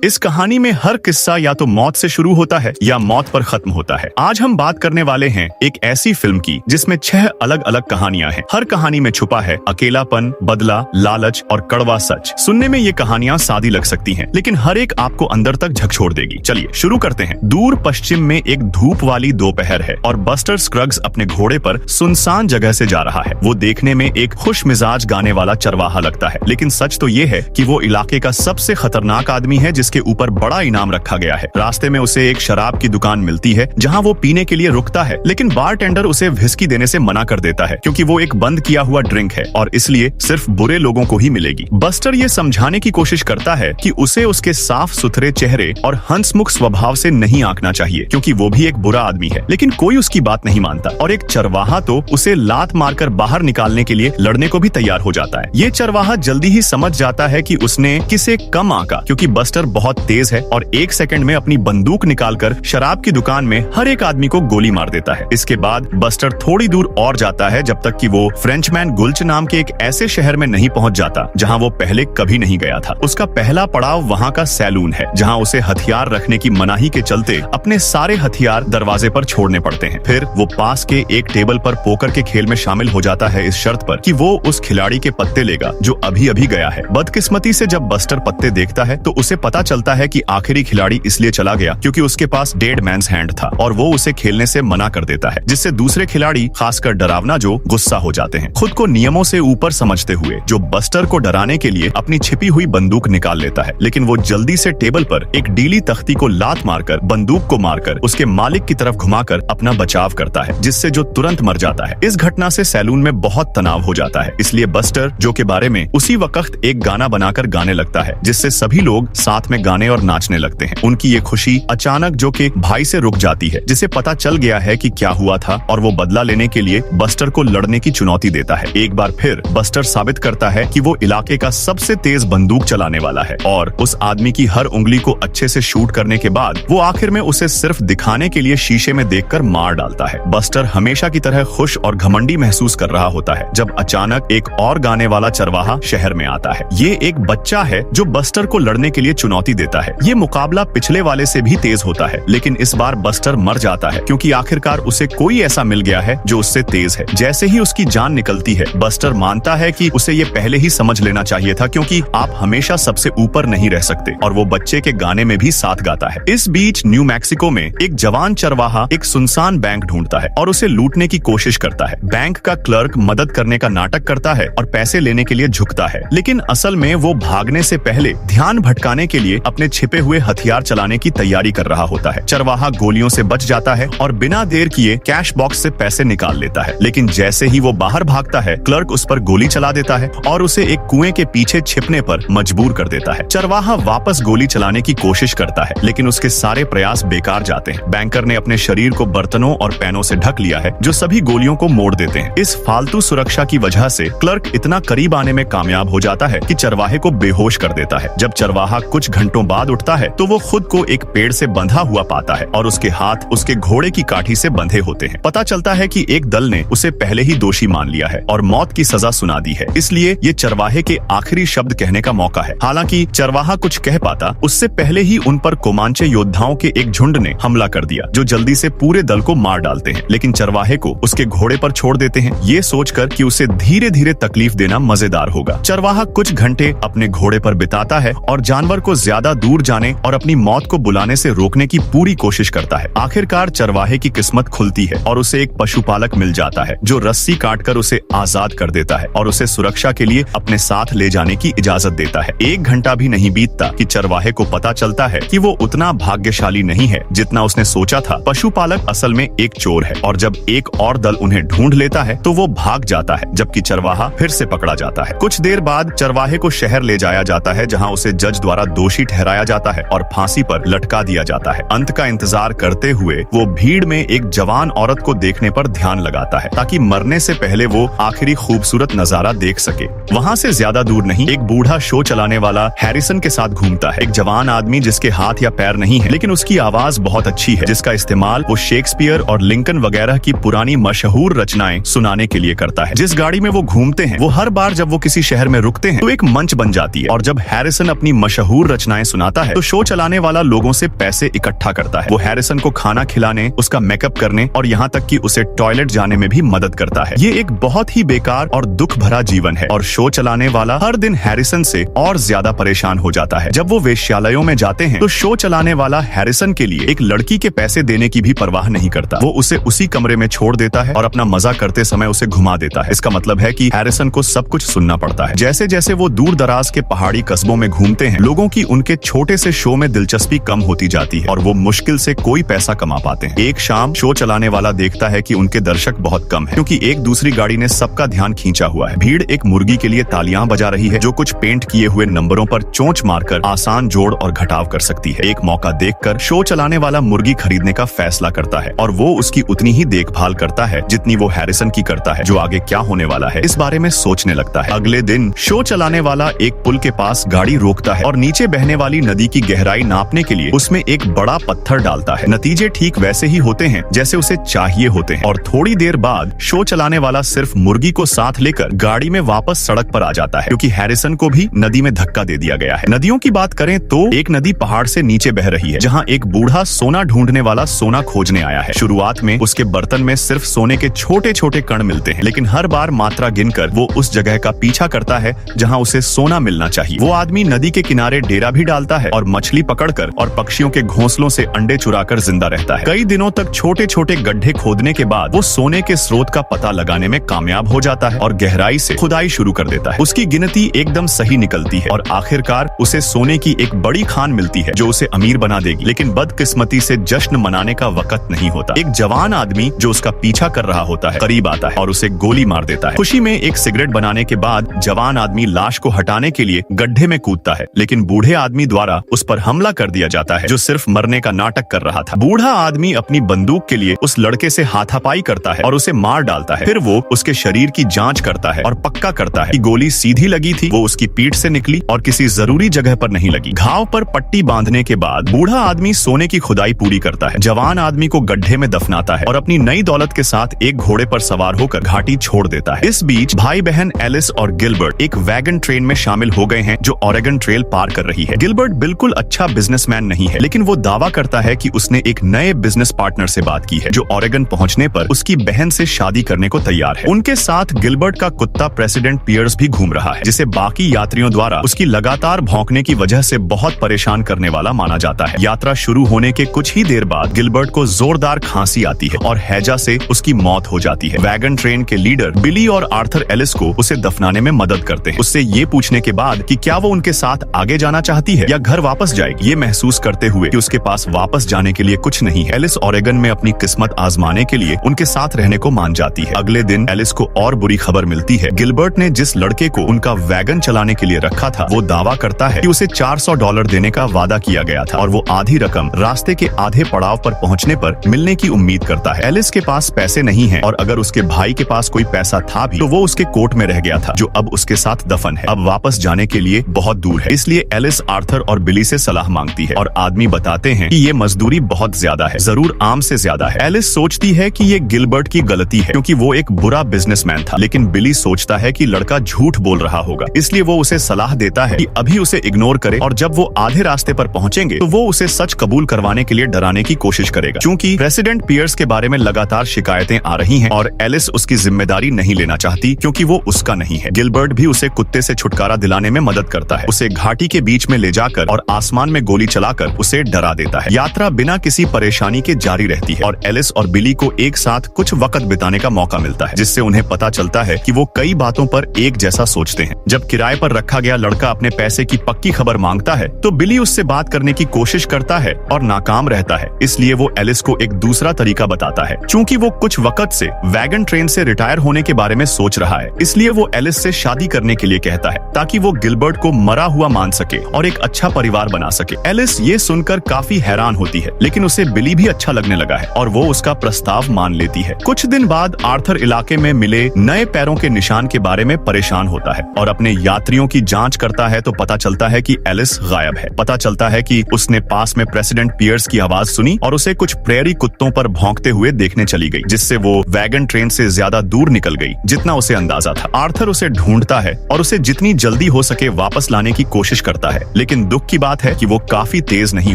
इस कहानी में हर किस्सा या तो मौत से शुरू होता है या मौत पर खत्म होता है। आज हम बात करने वाले हैं एक ऐसी फिल्म की जिसमें 6 अलग अलग कहानियां हैं। हर कहानी में छुपा है अकेलापन, बदला, लालच और कड़वा सच। सुनने में ये कहानियां सादी लग सकती हैं, लेकिन हर एक आपको अंदर तक झकझोर देगी। चलिए शुरू करते हैं। दूर पश्चिम में एक धूप वाली दोपहर है और बस्टर स्क्रग्स अपने घोड़े पर सुनसान जगह से जा रहा है। वो देखने में एक खुश मिजाज गाने वाला चरवाहा लगता है, लेकिन सच तो ये है कि वो इलाके का सबसे खतरनाक आदमी है जिसके ऊपर बड़ा इनाम रखा गया है। रास्ते में उसे एक शराब की दुकान मिलती है जहां वो पीने के लिए रुकता है, लेकिन बारटेंडर उसे व्हिस्की देने से मना कर देता है क्योंकि वो एक बंद किया हुआ ड्रिंक है और इसलिए सिर्फ बुरे लोगों को ही मिलेगी। बस्टर ये समझाने की कोशिश करता है कि उसे उसके साफ सुथरे चेहरे और हंसमुख स्वभाव से नहीं आंकना चाहिए क्योंकि वो भी एक बुरा आदमी है, लेकिन कोई उसकी बात नहीं मानता और एक चरवाहा तो उसे लात मारकर बाहर निकालने के लिए लड़ने को भी तैयार हो जाता है। ये चरवाहा जल्दी ही समझ जाता है कि उसने किसे कम आंका क्योंकि बस्टर बहुत तेज है और 1 सेकंड में अपनी बंदूक निकालकर शराब की दुकान में हर एक आदमी को गोली मार देता है। इसके बाद बस्टर थोड़ी दूर और जाता है जब तक कि वो फ्रेंचमैन गुल्च नाम के एक ऐसे शहर में नहीं पहुंच जाता जहां वो पहले कभी नहीं गया था। उसका पहला पड़ाव वहां का सैलून है जहां उसे हथियार रखने की मनाही के चलते अपने सारे हथियार दरवाजे पर छोड़ने पड़ते हैं। फिर वो पास के एक टेबल पर पोकर के खेल में शामिल हो जाता है इस शर्त पर कि वो उस खिलाड़ी के पत्ते लेगा जो अभी अभी गया है। बदकिस्मती से जब बस्टर पत्ते देखता है तो उसे पता चलता है कि आखिरी खिलाड़ी इसलिए चला गया क्योंकि उसके पास डेड मैन्स हैंड था और वो उसे खेलने से मना कर देता है, जिससे दूसरे खिलाड़ी खासकर डरावना जो गुस्सा हो जाते हैं। खुद को नियमों से ऊपर समझते हुए जो बस्टर को डराने के लिए अपनी छिपी हुई बंदूक निकाल लेता है, लेकिन वो जल्दी से टेबल पर एक डीली तख्ती को लात मारकर बंदूक को मारकर उसके मालिक की तरफ घुमाकर अपना बचाव करता है, जिससे जो तुरंत मर जाता है। इस घटना से सैलून में बहुत तनाव हो जाता है, इसलिए बस्टर जो के बारे में उसी वक्त एक गाना बनाकर गाने लगता है, जिससे सभी लोग साथ में गाने और नाचने लगते हैं। उनकी ये खुशी अचानक जो के भाई से रुक जाती है, जिसे पता चल गया है कि क्या हुआ था और वो बदला लेने के लिए बस्टर को लड़ने की चुनौती देता है। एक बार फिर बस्टर साबित करता है कि वो इलाके का सबसे तेज बंदूक चलाने वाला है और उस आदमी की हर उंगली को अच्छे से शूट करने के बाद वो आखिर में उसे सिर्फ दिखाने के लिए शीशे में देखकर मार डालता है। बस्टर हमेशा की तरह खुश और घमंडी महसूस कर रहा होता है जब अचानक एक और गाने वाला चरवाहा शहर में आता है। ये एक बच्चा है जो बस्टर को लड़ने के लिए चुनौती देता है। ये मुकाबला पिछले वाले से भी तेज होता है, लेकिन इस बार बस्टर मर जाता है क्योंकि आखिरकार उसे कोई ऐसा मिल गया है जो उससे तेज है। जैसे ही उसकी जान निकलती है, बस्टर मानता है कि उसे ये पहले ही समझ लेना चाहिए था क्योंकि आप हमेशा सबसे ऊपर नहीं रह सकते, और वो बच्चे के गाने में भी साथ गाता है। इस बीच न्यू मैक्सिको में एक जवान चरवाहा एक सुनसान बैंक ढूंढता है और उसे लूटने की कोशिश करता है। बैंक का क्लर्क मदद करने का नाटक करता है और पैसे लेने के लिए झुकता है, लेकिन असल में वो भागने से पहले ध्यान भटकाने के लिए अपने छिपे हुए हथियार चलाने की तैयारी कर रहा होता है। चरवाहा गोलियों से बच जाता है और बिना देर किए कैश बॉक्स से पैसे निकाल लेता है, लेकिन जैसे ही वो बाहर भागता है, क्लर्क उस पर गोली चला देता है और उसे एक कुएं के पीछे छिपने पर मजबूर कर देता है। चरवाहा वापस गोली चलाने की कोशिश करता है, लेकिन उसके सारे प्रयास बेकार जाते हैं। बैंकर ने अपने शरीर को बर्तनों और पैनों से ढक लिया है जो सभी गोलियों को मोड़ देते हैं। इस फालतू सुरक्षा की वजह से क्लर्क इतना करीब आने में कामयाब हो जाता है कि चरवाहे को बेहोश कर देता है। जब चरवाहा कुछ घंटों बाद उठता है तो वो खुद को एक पेड़ से बंधा हुआ पाता है और उसके हाथ उसके घोड़े की काठी से बंधे होते हैं। पता चलता है कि एक दल ने उसे पहले ही दोषी मान लिया है और मौत की सजा सुना दी है, इसलिए ये चरवाहे के आखिरी शब्द कहने का मौका है। हालांकि चरवाहा कुछ कह पाता उससे पहले ही उन पर कोमांचे योद्धाओं के एक झुंड ने हमला कर दिया जो जल्दी से पूरे दल को मार डालते हैं, लेकिन चरवाहे को उसके घोड़े पर छोड़ देते हैं, ये सोचकर कि उसे धीरे धीरे तकलीफ देना मजेदार होगा। चरवाहा कुछ घंटे अपने घोड़े पर बिताता है और जानवर को ज्यादा दूर जाने और अपनी मौत को बुलाने से रोकने की पूरी कोशिश करता है। आखिरकार चरवाहे की किस्मत खुलती है और उसे एक पशुपालक मिल जाता है जो रस्सी काटकर उसे आजाद कर देता है और उसे सुरक्षा के लिए अपने साथ ले जाने की इजाजत देता है। 1 घंटा भी नहीं बीतता कि चरवाहे को पता चलता है कि वो उतना भाग्यशाली नहीं है जितना उसने सोचा था। पशुपालक असल में एक चोर है और जब एक और दल उन्हें ढूंढ लेता है तो वो भाग जाता है, जबकि चरवाहा फिर से पकड़ा जाता है। कुछ देर बाद चरवाहे को शहर ले जाया जाता है जहाँ उसे जज द्वारा दोषी ठहराया जाता है और फांसी पर लटका दिया जाता है। अंत का इंतजार करते हुए वो भीड़ में एक जवान औरत को देखने पर ध्यान लगाता है ताकि मरने से पहले वो आखिरी खूबसूरत नजारा देख सके। वहाँ से ज्यादा दूर नहीं एक बूढ़ा शो चलाने वाला हैरिसन के साथ घूमता है, एक जवान आदमी जिसके हाथ या पैर नहीं है लेकिन उसकी आवाज बहुत अच्छी है, जिसका इस्तेमाल वो शेक्सपियर और लिंकन वगैरह की पुरानी मशहूर रचनाएं सुनाने के लिए करता है। जिस गाड़ी में वो घूमते हैं वो हर बार जब वो किसी शहर में रुकते हैं तो एक मंच बन जाती है और जब हैरिसन अपनी मशहूर रचना घोषणाएं सुनाता है तो शो चलाने वाला लोगों से पैसे इकट्ठा करता है। वो हैरिसन को खाना खिलाने, उसका मेकअप करने और यहाँ तक कि उसे टॉयलेट जाने में भी मदद करता है। ये एक बहुत ही बेकार और दुख भरा जीवन है और शो चलाने वाला हर दिन हैरिसन से और ज्यादा परेशान हो जाता है। जब वो वेश्यालयों में जाते हैं तो शो चलाने वाला हैरिसन के लिए एक लड़की के पैसे देने की भी परवाह नहीं करता। वो उसे उसी कमरे में छोड़ देता है और अपना मजा करते समय उसे घुमा देता है। इसका मतलब है कि हैरिसन को सब कुछ सुनना पड़ता है। जैसे जैसे वो दूर दराज के पहाड़ी कस्बों में घूमते हैं, लोगों की उनके छोटे से शो में दिलचस्पी कम होती जाती है और वो मुश्किल से कोई पैसा कमा पाते हैं। एक शाम शो चलाने वाला देखता है कि उनके दर्शक बहुत कम हैं, क्योंकि एक दूसरी गाड़ी ने सबका ध्यान खींचा हुआ है। भीड़ एक मुर्गी के लिए तालियां बजा रही है जो कुछ पेंट किए हुए नंबरों पर चोंच मारकर आसान जोड़ और घटाव कर सकती है। एक मौका देखकर शो चलाने वाला मुर्गी खरीदने का फैसला करता है और वो उसकी उतनी ही देखभाल करता है जितनी वो हैरिसन की करता है। जो आगे क्या होने वाला है इस बारे में सोचने लगता है। अगले दिन शो चलाने वाला एक पुल के पास गाड़ी रोकता है और नीचे बहने वाली नदी की गहराई नापने के लिए उसमें एक बड़ा पत्थर डालता है। नतीजे ठीक वैसे ही होते हैं जैसे उसे चाहिए होते हैं और थोड़ी देर बाद शो चलाने वाला सिर्फ मुर्गी को साथ लेकर गाड़ी में वापस सड़क पर आ जाता है, क्योंकि हैरिसन को भी नदी में धक्का दे दिया गया है। नदियों की बात करें तो एक नदी पहाड़ से नीचे बह रही है, जहाँ एक बूढ़ा सोना ढूंढने वाला सोना खोजने आया है। शुरुआत में उसके बर्तन में सिर्फ सोने के छोटे छोटे कण मिलते हैं, लेकिन हर बार मात्रा गिनकर वो उस जगह का पीछा करता है जहाँ उसे सोना मिलना चाहिए। वो आदमी नदी के किनारे डेरा भी डालता है और मछली पकड़कर और पक्षियों के घोंसलों से अंडे चुराकर जिंदा रहता है। कई दिनों तक छोटे छोटे गड्ढे खोदने के बाद वो सोने के स्रोत का पता लगाने में कामयाब हो जाता है और गहराई से खुदाई शुरू कर देता है। उसकी गिनती एकदम सही निकलती है और आखिरकार उसे सोने की एक बड़ी खान मिलती है जो उसे अमीर बना देगी। लेकिन बदकिस्मती से जश्न मनाने का वक्त नहीं होता। एक जवान आदमी जो उसका पीछा कर रहा होता है करीब आता है और उसे गोली मार देता है। खुशी में एक सिगरेट बनाने के बाद जवान आदमी लाश को हटाने के लिए गड्ढे में कूदता है, लेकिन बूढ़े आदमी द्वारा उस पर हमला कर दिया जाता है जो सिर्फ मरने का नाटक कर रहा था। बूढ़ा आदमी अपनी बंदूक के लिए उस लड़के से हाथापाई करता है और उसे मार डालता है। फिर वो उसके शरीर की जांच करता है और पक्का करता है कि गोली सीधी लगी थी, वो उसकी पीठ से निकली और किसी जरूरी जगह पर नहीं लगी। घाव पर पट्टी बांधने के बाद बूढ़ा आदमी सोने की खुदाई पूरी करता है। जवान आदमी को गड्ढे में दफनाता है और अपनी नई दौलत के साथ एक घोड़े पर सवार होकर घाटी छोड़ देता है। इस बीच भाई बहन एलिस और गिलबर्ट एक वैगन ट्रेन में शामिल हो गए हैं जो ऑरेगन ट्रेल पार कर रही है। गिलबर्ट बिल्कुल अच्छा बिजनेसमैन नहीं है, लेकिन वो दावा करता है कि उसने एक नए बिजनेस पार्टनर से बात की है जो ऑरेगन पहुंचने पर उसकी बहन से शादी करने को तैयार है। उनके साथ गिलबर्ट का कुत्ता प्रेसिडेंट पियर्स भी घूम रहा है, जिसे बाकी यात्रियों द्वारा उसकी लगातार भौंकने की वजह से बहुत परेशान करने वाला माना जाता है। यात्रा शुरू होने के कुछ ही देर बाद गिलबर्ट को जोरदार खांसी आती है और हैजा से उसकी मौत हो जाती है। वैगन ट्रेन के लीडर बिली और आर्थर एलिस को उसे दफनाने में मदद करते हैं, उससे ये पूछने के बाद कि क्या वो उनके साथ आगे जाना चाहती है या घर वापस जाएगी। ये महसूस करते हुए कि उसके पास वापस जाने के लिए कुछ नहीं है, एलिस ऑरेगन में अपनी किस्मत आजमाने के लिए उनके साथ रहने को मान जाती है। अगले दिन एलिस को और बुरी खबर मिलती है। गिलबर्ट ने जिस लड़के को उनका वैगन चलाने के लिए रखा था वो दावा करता है कि उसे $400 देने का वादा किया गया था और वो आधी रकम रास्ते के आधे पड़ाव पर पहुंचने पर मिलने की उम्मीद करता है। एलिस के पास पैसे नहीं है और अगर उसके भाई के पास कोई पैसा था भी तो वो उसके कोट में रह गया था जो अब उसके साथ दफन है। अब वापस जाने के लिए बहुत दूर है, इसलिए एलिस आर्थर और बिली से सलाह मांगती है और आदमी बताते हैं कि ये मजदूरी बहुत ज्यादा है, जरूर आम से ज्यादा है। एलिस सोचती है कि ये गिलबर्ट की गलती है क्योंकि वो एक बुरा बिजनेसमैन था, लेकिन बिली सोचता है कि लड़का झूठ बोल रहा होगा, इसलिए वो उसे सलाह देता है कि अभी उसे इग्नोर करे और जब वो आधे रास्ते पर पहुंचेंगे तो वो उसे सच कबूल करवाने के लिए डराने की कोशिश करेगा। क्योंकि प्रेसिडेंट पियर्स के बारे में लगातार शिकायतें आ रही हैं और एलिस उसकी जिम्मेदारी नहीं लेना चाहती क्योंकि वो उसका नहीं है। गिलबर्ट भी उसे कुत्ते से छुटकारा दिलाने में मदद करता है, उसे घाटी के बीच में ले जाकर और आसमान में गोली चलाकर उसे डरा देता है। यात्रा बिना किसी परेशानी के जारी रहती है और एलिस और बिली को एक साथ कुछ वक्त बिताने का मौका मिलता है, जिससे उन्हें पता चलता है कि वो कई बातों पर एक जैसा सोचते हैं। जब किराए पर रखा गया लड़का अपने पैसे की पक्की खबर मांगता है तो बिली उससे बात करने की कोशिश करता है और नाकाम रहता है, इसलिए वो एलिस को एक दूसरा तरीका बताता है। चूंकि वो कुछ वक्त से वैगन ट्रेन से रिटायर होने के बारे में सोच रहा है, इसलिए वो एलिस से शादी करने के लिए कहता है ताकि वो गिलबर्ट को मरा हुआ मान सके और एक अच्छा परिवार बना सके। एलिस ये सुनकर काफी हैरान होती है, लेकिन उसे बिली भी अच्छा लगने लगा है और वो उसका प्रस्ताव मान लेती है। कुछ दिन बाद आर्थर इलाके में मिले नए पैरों के निशान के बारे में परेशान होता है और अपने यात्रियों की जांच करता है तो पता चलता है कि एलिस गायब है। पता चलता है कि उसने पास में प्रेसिडेंट पियर्स की आवाज सुनी और उसे कुछ प्रेरी कुत्तों पर भौंकते हुए देखने चली गई, जिससे वो वैगन ट्रेन से ज्यादा दूर निकल गई जितना उसे अंदाजा था। आर्थर उसे ढूंढता है और उसे जितनी जल्दी हो सके वापस लाने की कोशिश करता है, लेकिन दुख की बात है कि वो काफी तेज नहीं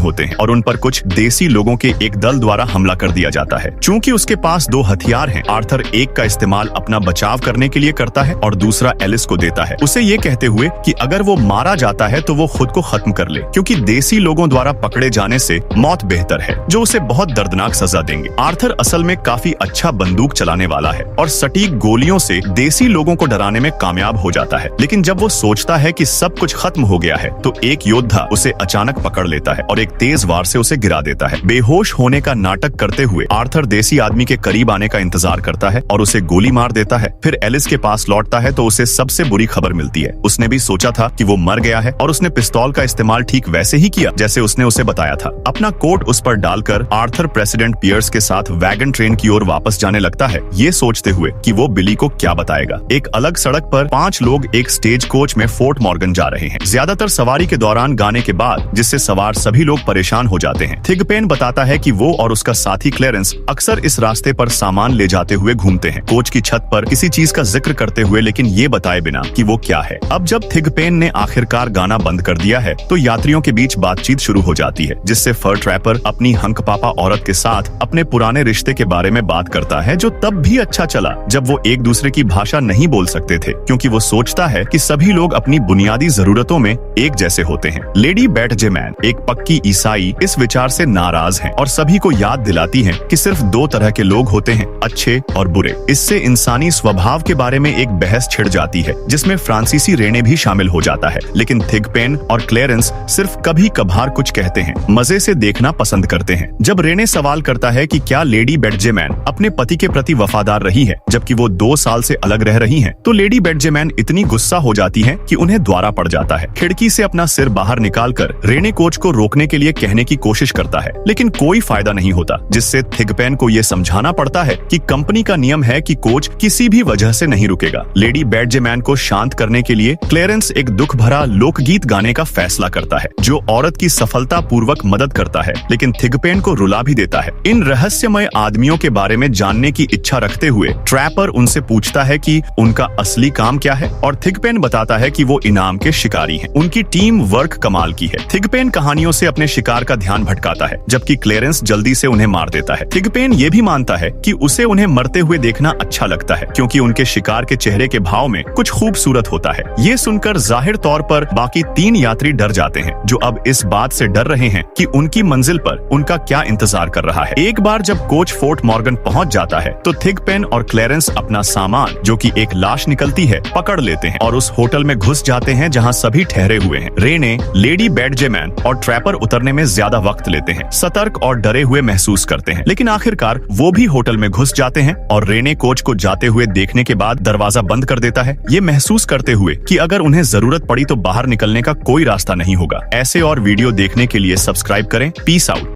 होते हैं और उन पर कुछ देसी लोगों के एक दल द्वारा हमला कर दिया जाता है। चूंकि उसके पास 2 हथियार हैं, आर्थर एक का इस्तेमाल अपना बचाव करने के लिए करता है और दूसरा एलिस को देता है, उसे ये कहते हुए कि अगर वो मारा जाता है तो वो खुद को खत्म कर ले, क्योंकि देसी लोगों द्वारा पकड़े जाने से मौत बेहतर है, जो उसे बहुत दर्दनाक सजा देंगे। आर्थर असल में काफी अच्छा बंदूक चलाने वाला है और सटीक गोलियों से देसी लोगों को डराने में कामयाब हो जाता है। लेकिन जब वो सोचता है कि सब कुछ खत्म हो गया है तो एक योद्धा उसे अचानक पकड़ लेता है और एक तेज वार से उसे गिरा देता है। बेहोश होने का नाटक करते हुए आर्थर देसी आदमी के करीब आने का इंतजार करता है और उसे गोली मार देता है। फिर एलिस के पास लौटता है तो उसे सबसे बुरी खबर मिलती है। उसने भी सोचा था कि वो मर गया है और उसने पिस्तौल का इस्तेमाल ठीक वैसे ही किया जैसे उसने उसे बताया था। अपना कोट उस पर डालकर आर्थर प्रेसिडेंट पियर्स के साथ वैगन ट्रेन की ओर वापस जाने लगता है, ये सोचते हुए कि वो बिली को क्या बताएगा। एक अलग सड़क पर 5 लोग एक स्टेज कोच में फोर्ट मॉर्गन जा रहे हैं। ज्यादातर सवारी के दौरान गाने के बाद, जिससे सवार सभी लोग परेशान हो जाते हैं। थिगपेन बताता है कि वो और उसका साथी क्लेरेंस अक्सर इस रास्ते पर सामान ले जाते हुए घूमते हैं, कोच की छत पर किसी चीज का जिक्र करते हुए, लेकिन ये बताए बिना कि वो क्या है। अब जब थिगपेन ने आखिरकार गाना बंद कर दिया है तो यात्रियों के बीच बातचीत शुरू हो जाती है, जिससे फर ट्रैपर अपनी हंकपापा औरत के साथ अपने पुराने रिश्ते के बारे में बात करता है, जो तब भी अच्छा चला जब वो एक दूसरे की भाषा नहीं बोल सकते थे, क्योंकि वो सोचता है कि सभी लोग अपनी बुनियादी जरूरतों में एक जैसे होते हैं। लेडी बैटजेमैन, एक पक्की ईसाई, इस विचार से नाराज है और सभी को याद दिलाती है कि सिर्फ 2 तरह के लोग होते हैं, अच्छे और बुरे। इससे इंसानी स्वभाव के बारे में एक बहस छिड़ जाती है, जिसमें फ्रांसीसी रेने भी शामिल हो जाता है। लेकिन थिगपेन और क्लेरेंस सिर्फ कभी कभार कुछ कहते हैं, मजे से देखना पसंद करते हैं। जब रेने सवाल करता है कि क्या लेडी बैटजेमैन अपने पति के प्रति वफादार रही है जबकि वो 2 साल से अलग रह रही हैं, तो लेडी बैटजेमैन इतनी गुस्सा हो जाती है कि उन्हें द्वारा पड़ जाता है। खिड़की से अपना सिर बाहर निकालकर रेने कोच को रोकने के लिए कहने की कोशिश करता है, लेकिन कोई फायदा नहीं होता, जिससे थिगपेन को ये समझाना पड़ता है कि कंपनी का नियम है कि कोच किसी भी वजह से नहीं रुकेगा। लेडी बैटजेमैन को शांत करने के लिए क्लेरेंस एक दुख भरा लोकगीत गाने का फैसला करता है, जो औरत की सफलता पूर्वक मदद करता है, लेकिन थिगपेन को रुला भी देता है। इन रहस्यमय आदमियों के बारे में जानने की इच्छा रखते हुए ट्रैपर उनसे पूछता है कि उनका असली काम क्या है, और थिगपेन बताता है कि वो इनाम के शिकारी हैं। उनकी टीम वर्क कमाल की है। थिगपेन कहानियों से अपने शिकार का ध्यान भटकाता है, जबकि क्लेरेंस जल्दी से उन्हें मार देता है। थिगपेन ये भी मानता है कि उसे उन्हें मरते हुए देखना अच्छा लगता है, क्योंकि उनके शिकार के चेहरे के भाव में कुछ खूबसूरत होता है। ये सुनकर जाहिर तौर पर बाकी 3 यात्री डर जाते हैं, जो अब इस बात से डर रहे हैं कि उनकी मंजिल पर उनका क्या इंतजार कर रहा है। एक बार जब कोच फोर्ट मॉर्गन पहुंच जाता है तो थिगपेन और क्लेरेंस अपना सामान, जो कि एक लाश निकलती है, पकड़ लेते हैं और उस होटल में घुस जाते हैं जहां सभी ठहरे हुए हैं। रेने, लेडी बैटजेमैन और ट्रैपर उतरने में ज्यादा वक्त लेते हैं, सतर्क और डरे हुए महसूस करते हैं, लेकिन आखिरकार वो भी होटल में घुस जाते हैं और रेने कोच को जाते हुए देखने के बाद दरवाजा बंद कर देता है, ये महसूस करते हुए कि अगर उन्हें जरूरत पड़ी तो बाहर निकलने का कोई रास्ता नहीं होगा। ऐसे और वीडियो देखने के लिए सब्सक्राइब करें। Peace out.